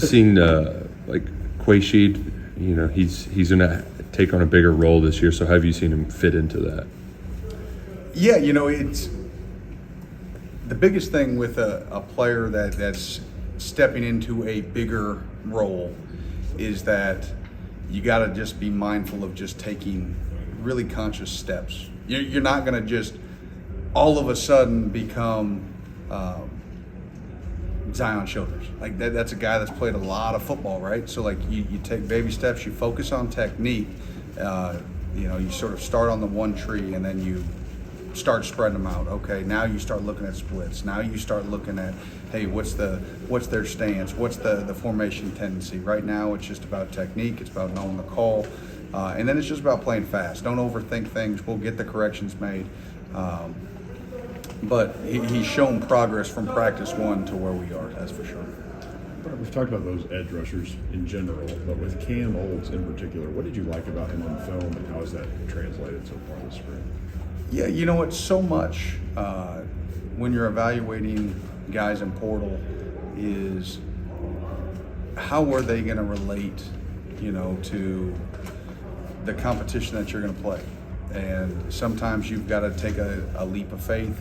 Seen like Quay, he's going to take on a bigger role this year. So have you seen him fit into that? Yeah, it's the biggest thing with a player that's stepping into a bigger role is that you got to just be mindful of just taking really conscious steps. You're not going to just all of a sudden become Zion Childers. Like that's a guy that's played a lot of football, right? So like you take baby steps, you focus on technique. You sort of start on the one tree and then you start spreading them out. Okay, now you start looking at splits. Now you start looking at, hey, what's their stance? What's the formation tendency? Right now it's just about technique. It's about knowing the call. And then it's just about playing fast. Don't overthink things. We'll get the corrections made. But he's shown progress from practice one to where we are, that's for sure. We've talked about those edge rushers in general, but with Cam Olds in particular, what did you like about him on film and how has that translated so far this spring? Yeah, it's so much when you're evaluating guys in portal is how are they going to relate, to the competition that you're going to play. And sometimes you've got to take a leap of faith.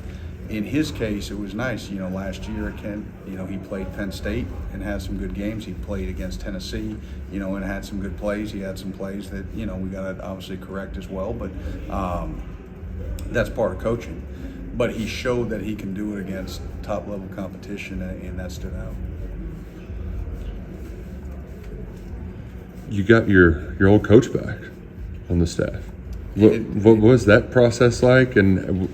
In his case, it was nice. Last year, he played Penn State and had some good games. He played against Tennessee, and had some good plays. He had some plays that, we got to obviously correct as well. But that's part of coaching. But he showed that he can do it against top-level competition, and that stood out. You got your old coach back on the staff. What was that process like? And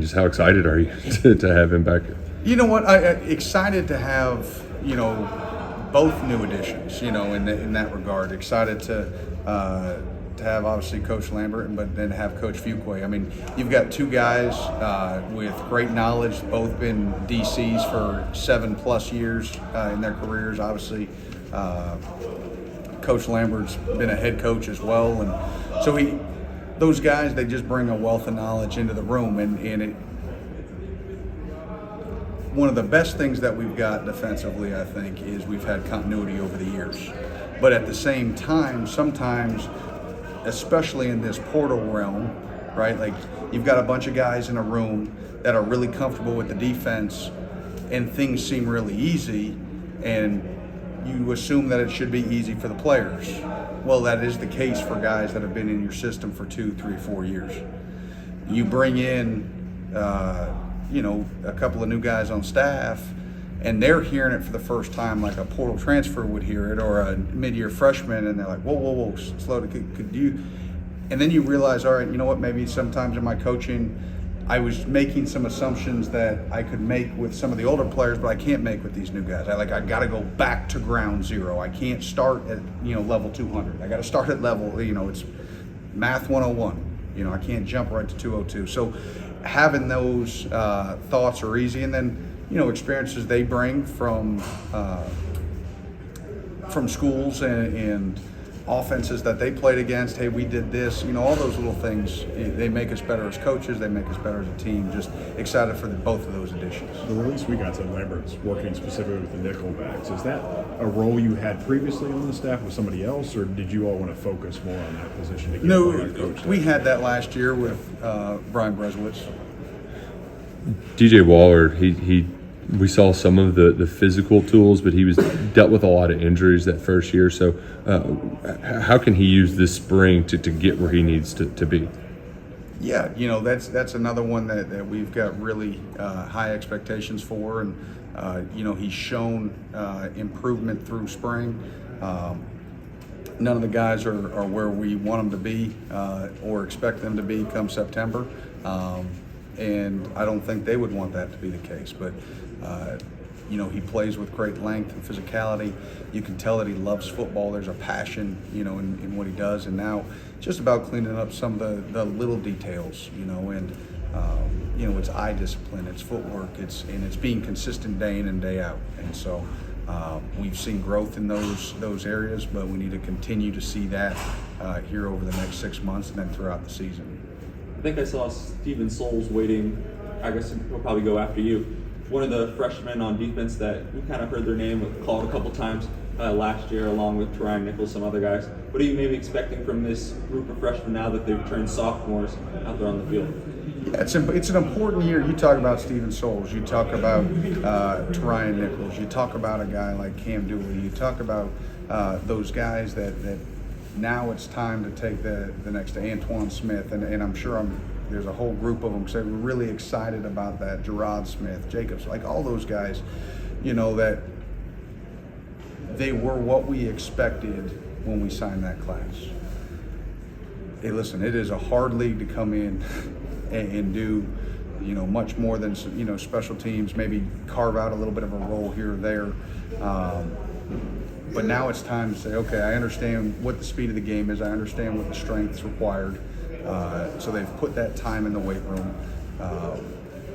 just how excited are you to have him back? You know what? I'm excited to have, both new additions, in that regard. Excited to have obviously Coach Lambert, but then have Coach Fuqua. You've got two guys with great knowledge, both been DCs for 7+ years in their careers. Obviously, Coach Lambert's been a head coach as well, and so those guys, they just bring a wealth of knowledge into the room, and one of the best things that we've got defensively, I think, is we've had continuity over the years. But at the same time, sometimes, especially in this portal realm, right, like you've got a bunch of guys in a room that are really comfortable with the defense and things seem really easy, and you assume that it should be easy for the players. Well, that is the case for guys that have been in your system for 2, 3, 4 years. You bring in, a couple of new guys on staff, and they're hearing it for the first time like a portal transfer would hear it, or a mid-year freshman, and they're like, whoa, slow down, could you? And then you realize, all right, you know what, maybe sometimes in my coaching, I was making some assumptions that I could make with some of the older players, but I can't make with these new guys. I got to go back to ground zero. I can't start at level 200. I got to start at level it's math 101. I can't jump right to 202. So having those thoughts are easy, and then experiences they bring from schools and offenses that they played against. Hey, we did this. All those little things, they make us better as coaches. They make us better as a team. Just excited for both of those additions. The release we got said Lambert's working specifically with the nickel backs. Is that a role you had previously on the staff with somebody else, or did you all want to focus more on that position to get No, coach? We had that last year with Brian Breswitz. DJ Waller, we saw some of the physical tools, but he was dealt with a lot of injuries that first year. So how can he use this spring to get where he needs to be? Yeah, that's another one that we've got really high expectations for, and he's shown improvement through spring. None of the guys are where we want them to be or expect them to be come September. And I don't think they would want that to be the case. But, he plays with great length and physicality. You can tell that he loves football. There's a passion, in what he does. And now it's just about cleaning up some of the little details, and, it's eye discipline, it's footwork, it's being consistent day in and day out. And so we've seen growth in those areas, but we need to continue to see that here over the next 6 months and then throughout the season. I think I saw Steven Souls waiting. I guess he'll probably go after you. one of the freshmen on defense that we kind of heard their name called a couple times last year, along with Ryan Nichols, some other guys. What are you maybe expecting from this group of freshmen now that they've turned sophomores out there on the field? Yeah, it's an important year. You talk about Steven Souls, you talk about Ryan Nichols, you talk about a guy like Cam Dooley, you talk about those guys that now it's time to take the next to Antoine Smith, and I'm sure there's a whole group of them because we're really excited about that. Gerard Smith, Jacobs, like all those guys, that they were what we expected when we signed that class. Hey, listen, it is a hard league to come in and do, much more than, special teams, maybe carve out a little bit of a role here or there. But now it's time to say, okay, I understand what the speed of the game is. I understand what the strength's required. So they've put that time in the weight room.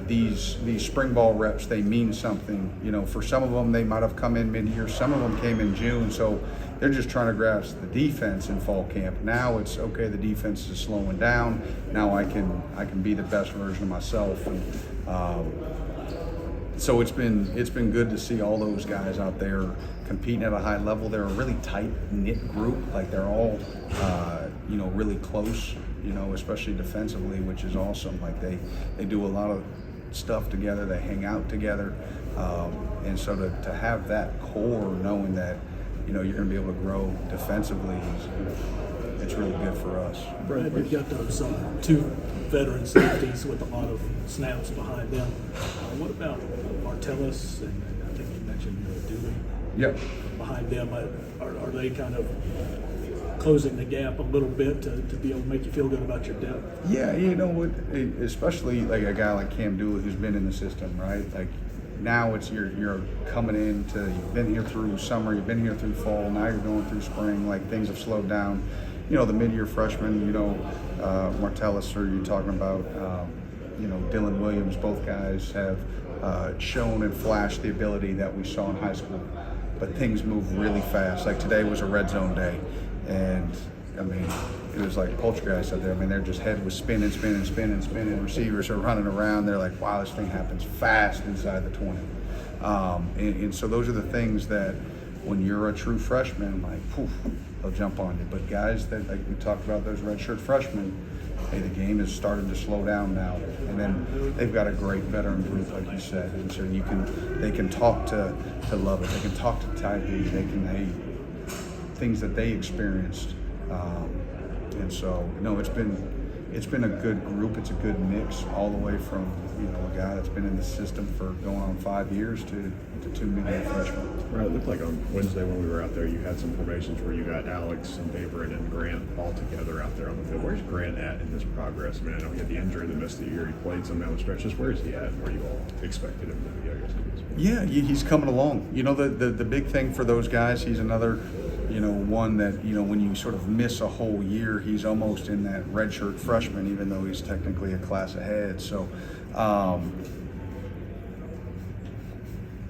These spring ball reps, they mean something. For some of them, they might have come in mid-year. Some of them came in June. So they're just trying to grasp the defense in fall camp. Now it's okay. The defense is slowing down. Now I can be the best version of myself. And so it's been good to see all those guys out there competing at a high level. They're a really tight knit group. Like they're all really close. Especially defensively, which is awesome. Like they do a lot of stuff together. They hang out together, and so to have that core, knowing that you're going to be able to grow defensively, it's really good for us. Brad, you've got those two veteran safeties with a lot of snaps behind them. What about Martellus and I think you mentioned Dooley? Yep. Behind them, are they kind of closing the gap a little bit to be able to make you feel good about your depth? Yeah, especially like a guy like Cam Dooley who's been in the system, right? Like now it's you're coming into, you've been here through summer, you've been here through fall, now you're going through spring. Like things have slowed down. The mid-year freshmen, Martellus, or you're talking about, Dylan Williams. Both guys have shown and flashed the ability that we saw in high school, but things move really fast. Like today was a red zone day. And it was like poltergeist out there. Their just head was spinning. Receivers are running around. They're like, wow, this thing happens fast inside the 20. And so those are the things that when you're a true freshman, like, poof, they'll jump on you. But guys that, like we talked about, those redshirt freshmen, hey, the game is starting to slow down now. And then they've got a great veteran group, like you said. And so they can talk to Lovett. They can talk to Ty B. They can, things that they experienced, and so it's been a good group. It's a good mix all the way from a guy that's been in the system for going on 5 years to 2 mid-year freshmen. Right, it looked like on Wednesday when we were out there, you had some formations where you got Alex and David and Grant all together out there on the field. Where's Grant at in this progress? I know he had the injury the rest of the year. He played some down the stretches. Where is he at? Where you all expected him to be? I guess. Yeah, he's coming along. The big thing for those guys, he's another. One that, when you sort of miss a whole year, he's almost in that redshirt freshman, even though he's technically a class ahead. So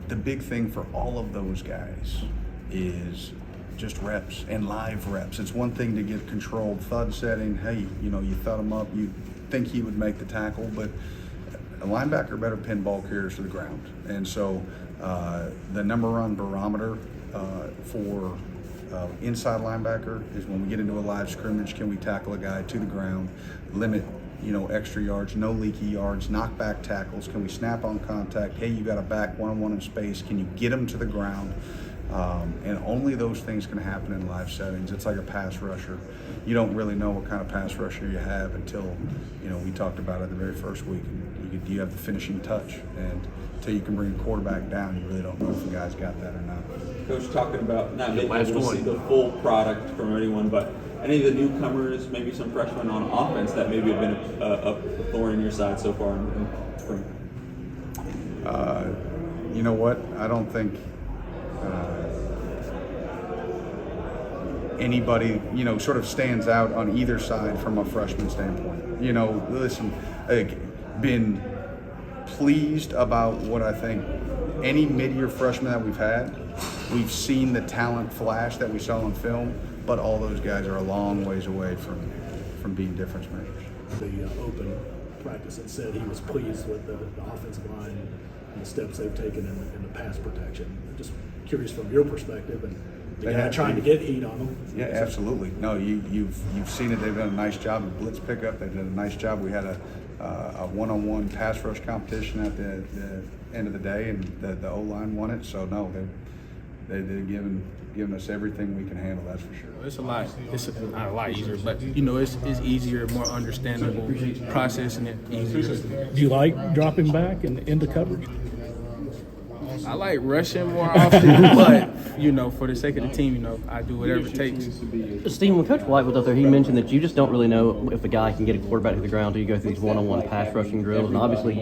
the big thing for all of those guys is just reps and live reps. It's one thing to get controlled thud setting. Hey, you thud him up, you think he would make the tackle, but a linebacker better pin ball carriers to the ground. And so the number one barometer for inside linebacker is when we get into a live scrimmage, can we tackle a guy to the ground, limit extra yards, no leaky yards, knock back tackles, can we snap on contact, hey, you got a back one-on-one in space, can you get him to the ground? And only those things can happen in live settings. It's like a pass rusher. You don't really know what kind of pass rusher you have until we talked about it the very first week. Do you have the finishing touch? And until you can bring a quarterback down, you really don't know if the guy's got that or not. Coach, talking about not being able to see the full product from anyone, but any of the newcomers, maybe some freshmen on offense that maybe have been a thorn in your side so far in spring? You know what? I don't think anybody, sort of stands out on either side from a freshman standpoint. Listen, been pleased about what I think any mid-year freshman that we've had. We've seen the talent flash that we saw on film, but all those guys are a long ways away from being difference makers. The open practice had said he was pleased with the offensive line the steps they've taken in the pass protection. I'm just curious from your perspective and the guy trying to get heat on them. Yeah, absolutely. No, you've seen it. They've done a nice job of blitz pickup. They've done a nice job. We had a one-on-one pass rush competition at the end of the day, and the O-line won it. So no, they've given us everything we can handle. That's for sure. It's not a lot easier, but it's easier, more understandable, processing it easier. Do you like dropping back and into coverage? I like rushing more often, but for the sake of the team, I do whatever it takes. Stephen, when Coach White was up there, he mentioned that you just don't really know if a guy can get a quarterback to the ground until you go through these one-on-one pass rushing drills, and obviously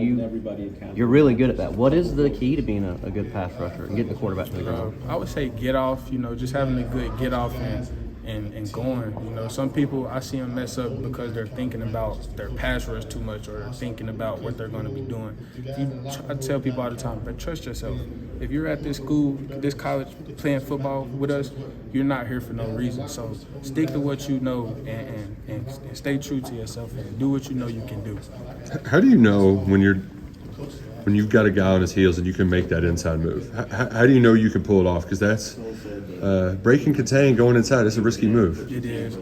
you're really good at that. What is the key to being a good pass rusher and getting the quarterback to the ground? I would say get off, just having a good get off and going. Some people, I see them mess up because they're thinking about their pass rush too much or thinking about what they're going to be doing. I tell people all the time, but trust yourself. If you're at this school, this college, playing football with us, you're not here for no reason. So stick to what you know and stay true to yourself and do what you know you can do. How do you know when you've got a guy on his heels and you can make that inside move? How do you know you can pull it off? Because that's break and contain going inside. It's a risky move. It is.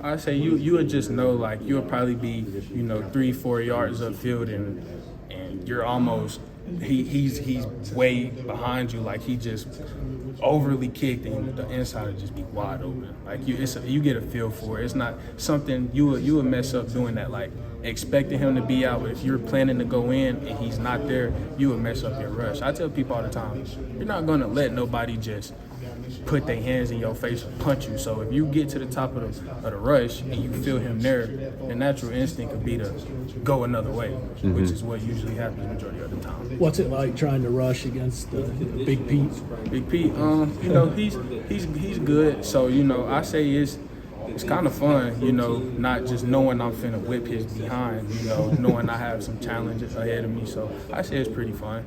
I say you would just know, like, you'll probably be 3-4 yards upfield and you're almost he's way behind you, like he just overly kicked and the inside would just be wide open. Like you get a feel for it. It's not something you would mess up doing that, like expecting him to be out. But if you're planning to go in and he's not there, you would mess up your rush. I tell people all the time, you're not gonna let nobody just put their hands in your face and punch you. So if you get to the top of the rush and you feel him there, the natural instinct could be to go another way, which is what usually happens majority of the time. What's it like trying to rush against Big Pete? Big Pete, he's good. So I say it's kind of fun, not just knowing I'm finna whip his behind, knowing I have some challenges ahead of me. So I say it's pretty fun.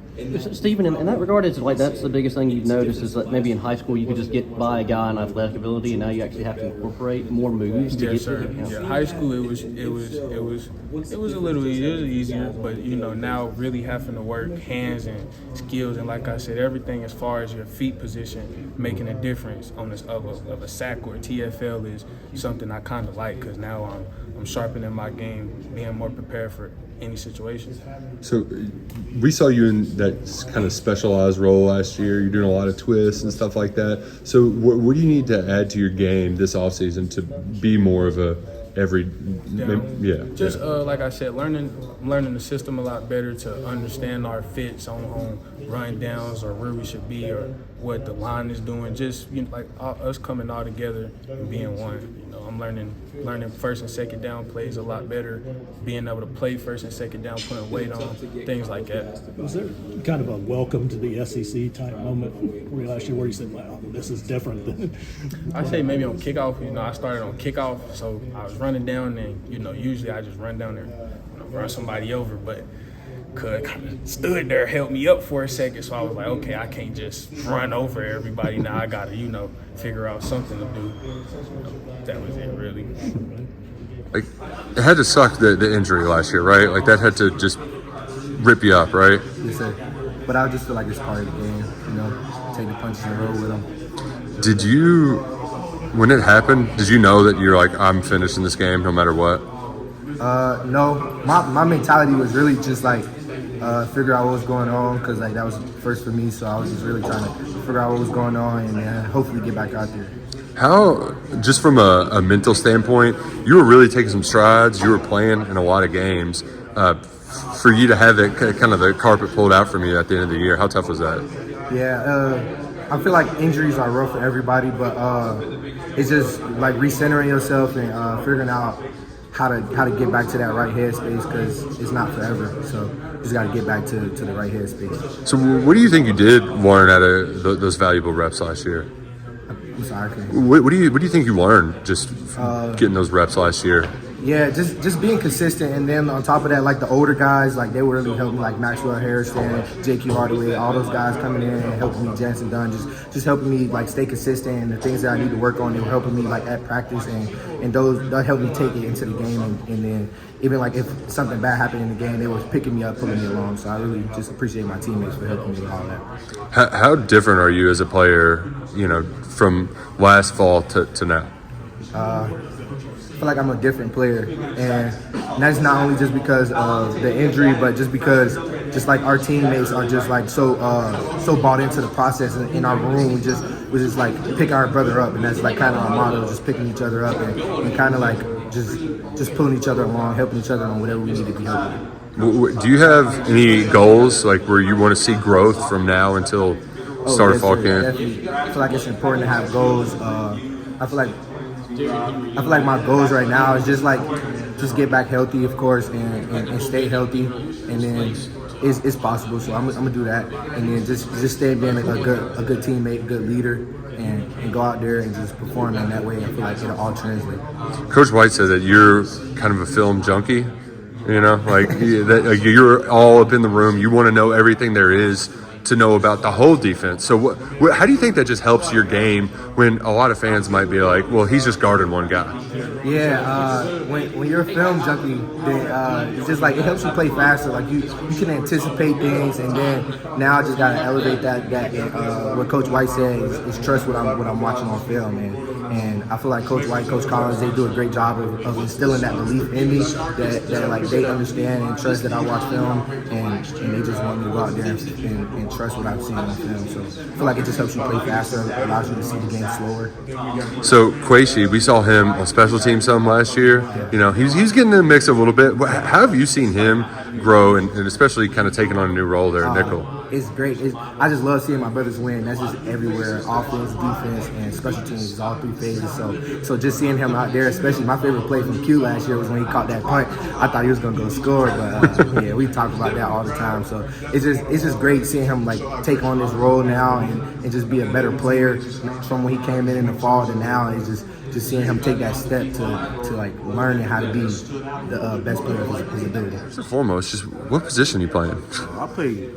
Stephen, in that regard, is like that's the biggest thing you've noticed is that maybe in high school you could just get by a guy in athletic ability, and now you actually have to incorporate more moves to Yes, get sir. to him. Yeah, high school it was a little easier, but now really having to work hands and skills, and like I said, everything as far as your feet position making a difference on this of a sack or a TFL is something I kind of like, because now I'm sharpening my game, being more prepared for any situation. So we saw you in that kind of specialized role last year. You're doing a lot of twists and stuff like that. So what do you need to add to your game this offseason to be more of a like I said, learning the system a lot better to understand our fits on run downs or where we should be or what the line is doing. Just us coming all together and being one. I'm learning first and second down plays a lot better, being able to play first and second down, putting weight on, things like that. Was there kind of a welcome to the SEC type moment last year where you said, wow, this is different? I say maybe on kickoff. I started on kickoff, so I was running down, and usually I just run down there, run somebody over, but Cud kind of stood there, held me up for a second, so I was like, okay, I can't just run over everybody. Now I gotta, figure out something to do. That was it, really. Like, it had to suck the injury last year, right? Like that had to just rip you up, right? Yes, sir. But I just feel like it's part of the game, take the punches and roll with them. Did you, when it happened, did you know that you're like, I'm finishing this game no matter what? No. My mentality was really just like figure out what was going on, because like that was first for me, so I was just really trying to figure out what was going on and hopefully get back out there. How, just from a mental standpoint, you were really taking some strides. You were playing in a lot of games. For you to have that kind of the carpet pulled out from you at the end of the year, how tough was that? Yeah, I feel like injuries are rough for everybody, but it's just like recentering yourself and figuring out how to get back to that right headspace, because it's not forever. So you just got to get back to the right headspace. So what do you think you did learn out of those valuable reps last year? I'm sorry. What do you think you learned just getting those reps last year? Yeah, just being consistent, and then on top of that, like the older guys, like they were really helping me, like Maxwell Harrison, J.Q. Hardaway, all those guys coming in and helping me, Jansen Dunn, just helping me like stay consistent, and the things that I need to work on, they were helping me like at practice, and those that helped me take it into the game, and then even like if something bad happened in the game, they were picking me up, pulling me along. So I really just appreciate my teammates for helping me with all that. How different are you as a player, from last fall to now? I feel like I'm a different player, and that's not only just because of the injury, but just because like our teammates are just like so bought into the process. In our room, we just like picking our brother up, and that's like kind of our motto, just picking each other up and kind of like just pulling each other along, helping each other on whatever we need to be helping. Do you have any goals like where you want to see growth from now until start of fall camp? Definitely. I feel like it's important to have goals. I feel like my goals right now is just get back healthy, of course, and stay healthy, and then it's possible. So I'm gonna do that, and then just stay being a good teammate, good leader, and go out there and just perform in that way. I feel like it'll all translate. Coach White said that you're kind of a film junkie. That you're all up in the room. You want to know everything there is to know about the whole defense. So how do you think that just helps your game when a lot of fans might be like, well, he's just guarding one guy? Yeah, when you're a film junkie, then it's just like it helps you play faster. Like you can anticipate things, and then now I just gotta elevate that. What Coach White said is trust what I'm watching on film, and I feel like Coach White, Coach Collins, they do a great job of instilling that belief in me that like they understand and trust that I watch film, and they just want me to go out there and trust what I've seen on film. So I feel like it just helps you play faster, allows you to see the game slower. So Quaishi, we saw him on special teams some last year. He's getting in the mix a little bit. How have you seen him grow and especially kind of taking on a new role there at nickel? It's great. I just love seeing my brothers win. That's just everywhere. Offense, defense, and special teams is all three phases. So just seeing him out there, especially my favorite play from Q last year was when he caught that punt. I thought he was gonna go score, but we talk about that all the time. So it's just great seeing him like take on this role now and just be a better player from when he came in the fall to now. It's just seeing him take that step to like learning how to be the best player of his ability. First and foremost, just what position you playing? I play.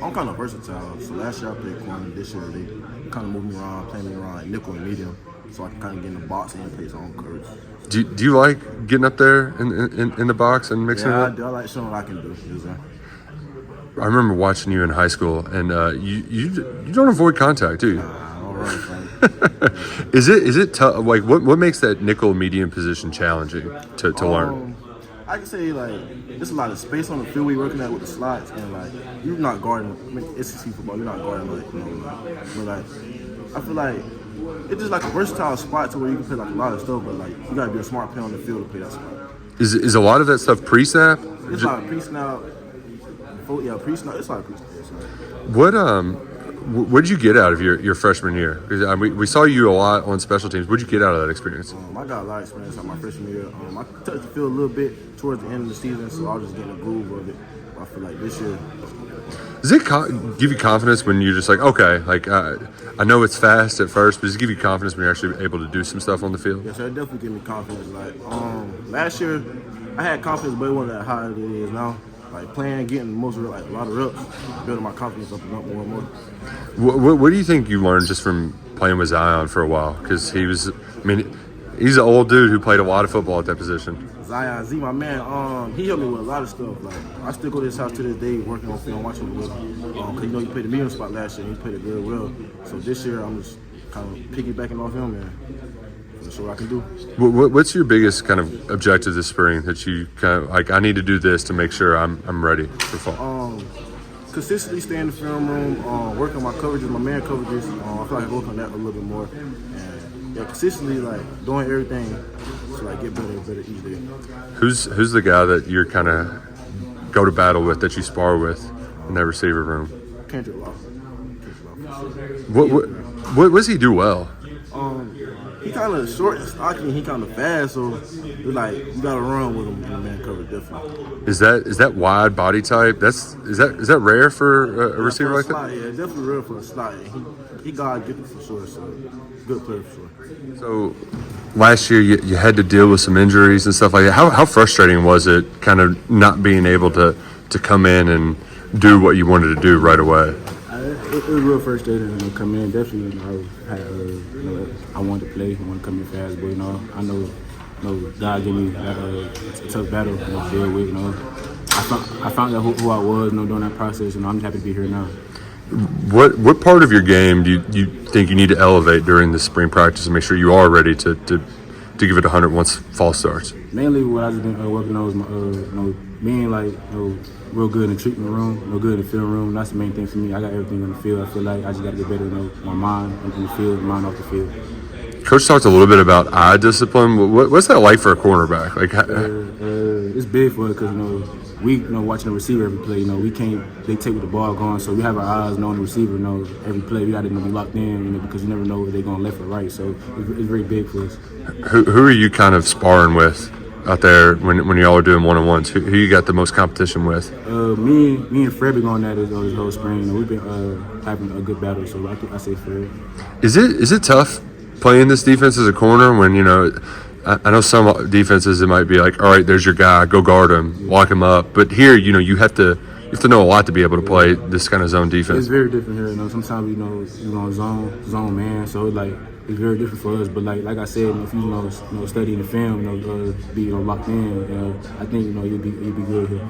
I'm kind of versatile. So last year I played corner. This year they kind of moved me around, playing me around like nickel and medium, so I can kind of get in the box and play some coverage. Do you like getting up there in the box and mixing it up? I like showing what I can do. I remember watching you in high school, and you don't avoid contact, do you? All right, Is it tough? Like what makes that nickel medium position challenging to learn? I can say like there's a lot of space on the field we're working at with the slots, and like you're not guarding. I mean, SEC football, you're not guarding but like I feel like it's just like a versatile spot to where you can play like a lot of stuff, but like you gotta be a smart player on the field to play that spot. Is a lot of that stuff pre-snap? It's like pre-snap. Pre-snap. It's like pre-snap. What did you get out of your freshman year? Because we saw you a lot on special teams. What did you get out of that experience? I got a lot of experience out my freshman year. I touched the field a little bit towards the end of the season, so I was just getting a groove of it. I feel like this year. Does it give you confidence when you're just like, okay, like I know it's fast at first, but does it give you confidence when you're actually able to do some stuff on the field? Yes, it definitely gave me confidence. Like last year, I had confidence, but it wasn't that high as it is now. Like playing, getting a lot of reps, building my confidence up and up more and more. What do you think you learned just from playing with Zion for a while? Because he's an old dude who played a lot of football at that position. Zion Z, my man, he helped me with a lot of stuff. Like I still go to his house to this day, working on film, watching him with him. Because he played the medium spot last year, and he played it very well. So this year, I'm just kind of piggybacking off him and show what I can do. What's your biggest kind of objective this spring that you kind of like? I need to do this to make sure I'm ready for fall. Consistently stay in the film room, work on my coverages, my man coverages. I feel like I work on that a little bit more, and consistently like doing everything to like get better and better each day. Who's the guy that you're kind of go to battle with, that you spar with in that receiver room? Kendrick Law. What does he do well? He kind of short and stocky, and he kind of fast, so it's like you gotta run with him in the man coverage, definitely. Is that wide body type? Is that rare for a receiver like that? Yeah, definitely rare for a slot. He he God gifted for sure. So good player for sure. So last year you had to deal with some injuries and stuff like that. How frustrating was it kind of not being able to come in and do what you wanted to do right away? It was real frustrating come in. Definitely, I wanted to play, I wanted to come in fast, but I know God gave me a tough battle to deal with. I found out who I was, during that process, I'm happy to be here now. What part of your game do you think you need to elevate during the spring practice and make sure you are ready to give it 100 once fall starts? Mainly, what I've been working on is being real good in the treatment room, good in the film room. That's the main thing for me. I got everything on the field. I feel like I just got to get better, my mind in the field, mind off the field. Coach talked a little bit about eye discipline. What's that like for a cornerback? It's big for us because we watching the receiver every play. We can't dictate with the ball going, so we have our eyes on the receiver. Every play we got to be locked in. Because you never know if they're going left or right. So it's very big for us. Who are you kind of sparring with out there when y'all are doing one-on-ones? Who you got the most competition with? Me and Fred been going at it this whole spring. We've been having a good battle. So I say Fred. Is it tough playing this defense as a corner when I know some defenses it might be like, all right, there's your guy, go guard him, lock him up. But here, you have to know a lot to be able to play this kind of zone defense. It's very different here. Sometimes zone man, so it's very different for us. But like I said, if you study the film, be locked in, I think you'll be good here.